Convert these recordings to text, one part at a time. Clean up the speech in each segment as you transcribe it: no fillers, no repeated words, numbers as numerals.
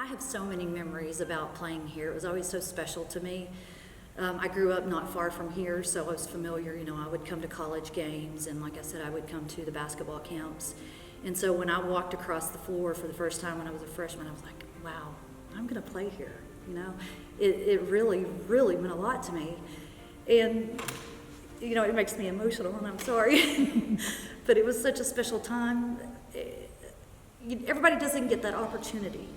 I have so many memories about playing here. It was always so special to me. I grew up not far from here, so I was familiar. I would come to college games, and like I said, I would come to the basketball camps. And so when I walked across the floor for the first time when I was a freshman, I was like, wow, I'm going to play here. It really, really meant a lot to me. And, it makes me emotional, and I'm sorry. But it was such a special time. Everybody doesn't get that opportunity.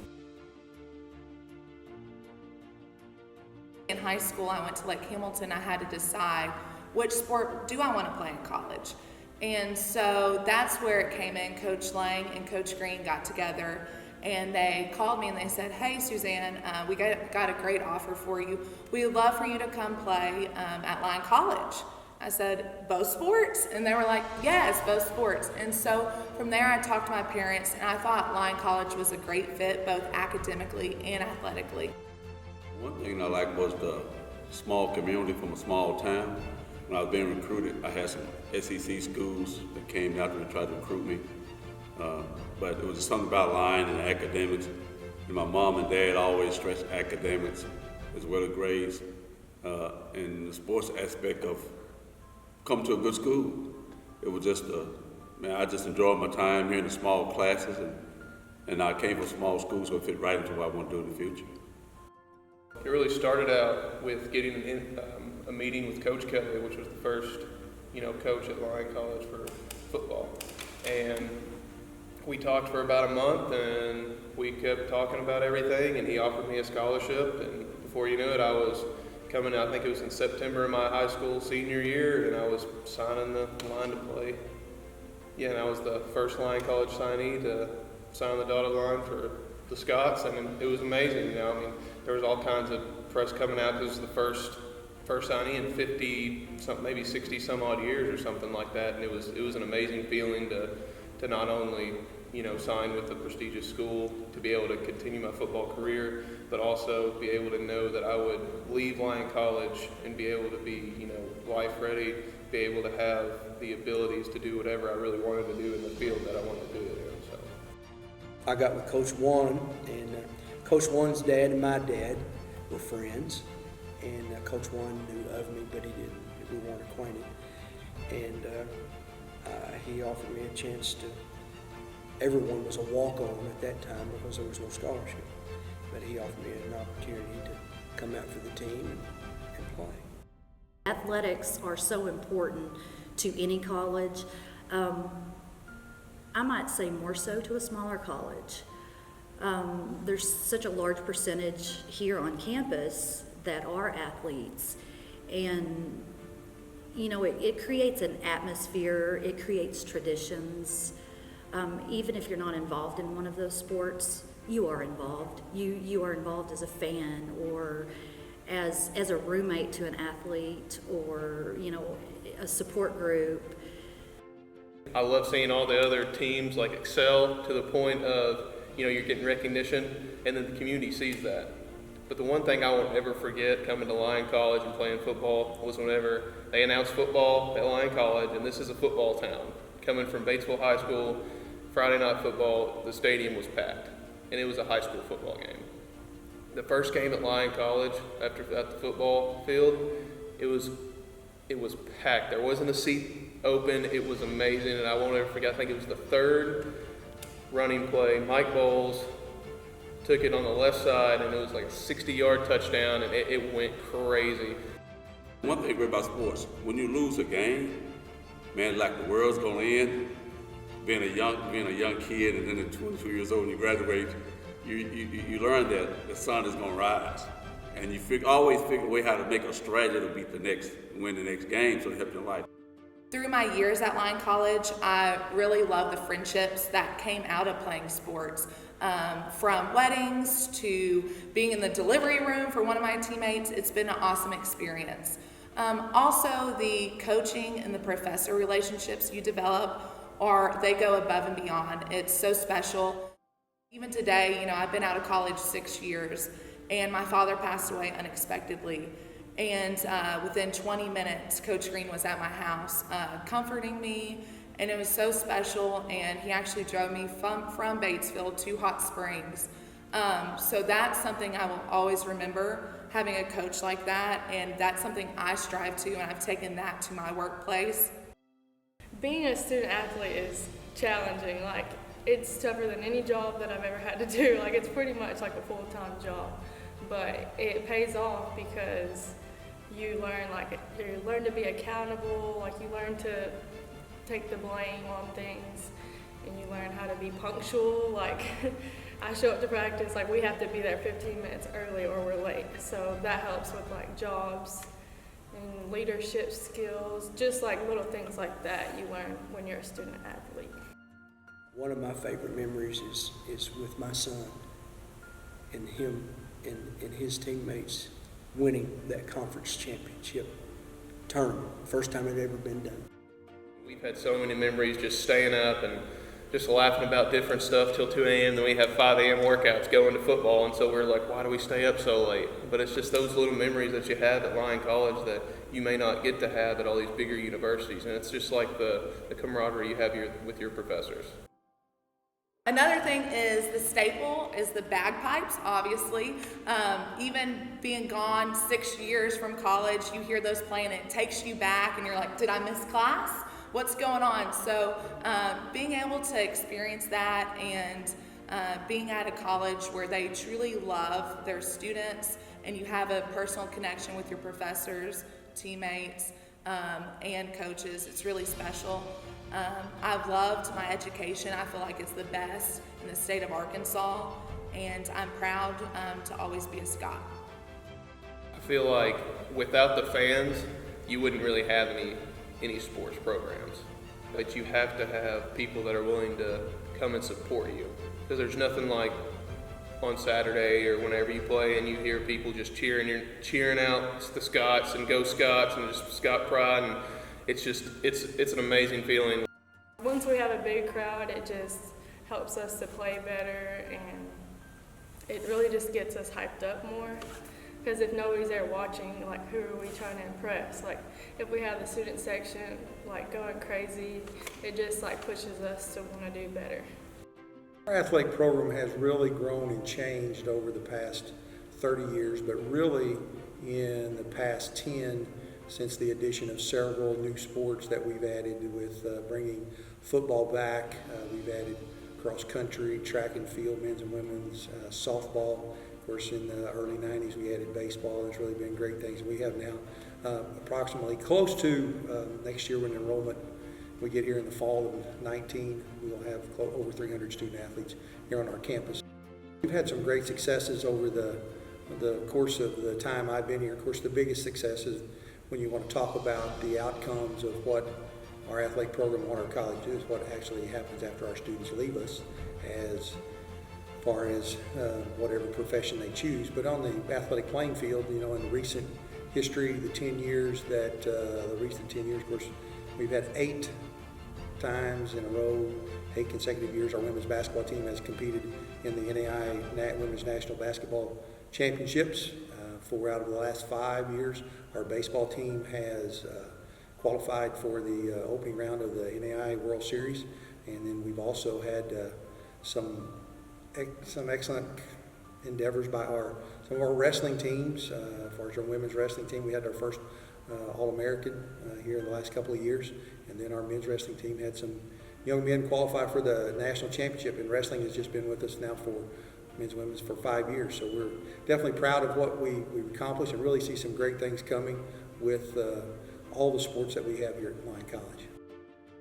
In high school, I went to Lake Hamilton. I had to decide which sport do I want to play in college. And so that's where it came in. Coach Lang and Coach Green got together and they called me and they said, hey, Suzanne, we got a great offer for you. We'd love for you to come play at Lyon College. I said, both sports? And they were like, yes, both sports. And so from there, I talked to my parents, and I thought Lyon College was a great fit, both academically and athletically. One thing I liked was the small community from a small town. When I was being recruited, I had some SEC schools that came out and tried to recruit me. But it was just something about Lyon and academics. And my mom and dad always stressed academics as well as grades and the sports aspect of come to a good school. It was just, I just enjoyed my time here in the small classes, and I came from small schools, so it fit right into what I want to do in the future. It really started out with getting a meeting with Coach Kelly, which was the first, coach at Lyon College for football. And we talked for about a month, and we kept talking about everything, and he offered me a scholarship, and before you knew it, I was coming out, I think it was in September of my high school senior year, and I was signing the line to play. Yeah, and I was the first Lyon College signee to sign the dotted line for the Scots, and it was amazing. There was all kinds of press coming out. This was the first signee in 50, maybe 60 some odd years or something like that, and it was an amazing feeling to not only sign with a prestigious school, to be able to continue my football career, but also be able to know that I would leave Lyon College and be able to be, life ready, be able to have the abilities to do whatever I really wanted to do in the field that I wanted to do it in. So I got with Coach Wann, and Coach Wann's dad and my dad were friends, and Coach Wann knew of me, but we weren't acquainted. And he offered me a chance to. Everyone was a walk-on at that time because there was no scholarship. But he offered me an opportunity to come out for the team and play. Athletics are so important to any college. I might say more so to a smaller college. There's such a large percentage here on campus that are athletes. And, it creates an atmosphere, it creates traditions. Even if you're not involved in one of those sports, you are involved. You are involved as a fan or as a roommate to an athlete or, a support group. I love seeing all the other teams excel to the point of, you're getting recognition, and then the community sees that. But the one thing I won't ever forget coming to Lyon College and playing football was whenever they announced football at Lyon College, and this is a football town. Coming from Batesville High School, Friday night football, the stadium was packed, and it was a high school football game. The first game at Lyon College, at the football field, it was packed. There wasn't a seat open. It was amazing, and I won't ever forget. I think it was the third running play. Mike Bowles took it on the left side, and it was like a 60-yard touchdown, and it went crazy. One thing great about sports, when you lose a game, man, like the world's gonna end. Being a young kid, and then at 22 years old, when you graduate, you learn that the sun is gonna rise, and you always figure a way how to make a strategy to win the next game, so it helps your life. Through my years at Lyon College, I really love the friendships that came out of playing sports. From weddings to being in the delivery room for one of my teammates, it's been an awesome experience. Also, the coaching and the professor relationships you develop they go above and beyond. It's so special. Even today, I've been out of college 6 years, and my father passed away unexpectedly. And within 20 minutes, Coach Green was at my house comforting me, and it was so special. And he actually drove me from Batesville to Hot Springs So that's something I will always remember, having a coach like that, and that's something I strive to, and I've taken that to my workplace. Being a student athlete is challenging. Like, it's tougher than any job that I've ever had to do. Like, it's pretty much like a full-time job, but it pays off because you learn to be accountable. Like, you learn to take the blame on things, and you learn how to be punctual. Like, I show up to practice, like, we have to be there 15 minutes early or we're late. So that helps with like jobs and leadership skills, just like little things like that you learn when you're a student athlete. One of my favorite memories is with my son and him and his teammates winning that conference championship tournament. First time it had ever been done. We've had so many memories just staying up and just laughing about different stuff till 2 a.m. Then we have 5 a.m. workouts going to football, and so we're like, why do we stay up so late? But it's just those little memories that you have at Lyon College that you may not get to have at all these bigger universities, and it's just like the camaraderie you have with your professors. Another thing is the staple is the bagpipes, obviously. Even being gone 6 years from college, you hear those playing, and it takes you back, and you're like, did I miss class? What's going on? So being able to experience that and being at a college where they truly love their students and you have a personal connection with your professors, teammates, and coaches, it's really special. I've loved my education. I feel like it's the best in the state of Arkansas, and I'm proud to always be a Scot. I feel like without the fans, you wouldn't really have any sports programs. But you have to have people that are willing to come and support you. Because there's nothing like on Saturday or whenever you play and you hear people just cheering, you're cheering out the Scots and go Scots and just Scot pride, and it's an amazing feeling. Once we have a big crowd, it just helps us to play better, and it really just gets us hyped up more. Because if nobody's there watching, like, who are we trying to impress? Like, if we have the student section, like, going crazy, it just, like, pushes us to want to do better. Our athletic program has really grown and changed over the past 30 years, but really in the past 10, since the addition of several new sports that we've added with bringing football back. We've added cross country, track and field, men's and women's, softball. Of course, in the early 90s, we added baseball. There's really been great things. We have now approximately close to next year when enrollment, we get here in the fall of 19, we will have over 300 student athletes here on our campus. We've had some great successes over the course of the time I've been here. Of course, the biggest success is when you want to talk about the outcomes of what our athletic program at our college is, what actually happens after our students leave us as far as whatever profession they choose. But on the athletic playing field, you know, in the recent history, the recent 10 years, of course, we've had 8 times in a row, 8 consecutive years, our women's basketball team has competed in the NAI Women's National Basketball Championships. 4 out of the last 5 years, our baseball team has qualified for the opening round of the NAI World Series, and then we've also had some excellent endeavors by some of our wrestling teams. As far as our women's wrestling team, we had our first All-American here in the last couple of years, and then our men's wrestling team had some young men qualify for the national championship, and wrestling has just been with us now for men's and women's for 5 years. So we're definitely proud of what we've accomplished and really see some great things coming with all the sports that we have here at Lyon College.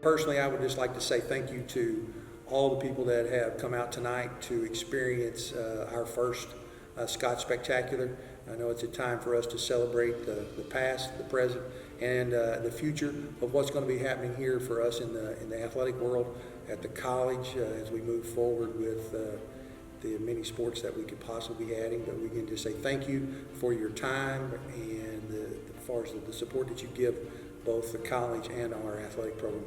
Personally, I would just like to say thank you to all the people that have come out tonight to experience our first Scots Spectacular. I know it's a time for us to celebrate the past, the present, and the future of what's going to be happening here for us in the athletic world at the college as we move forward with the many sports that we could possibly be adding. But we can just say thank you for your time and as far as the support that you give both the college and our athletic program.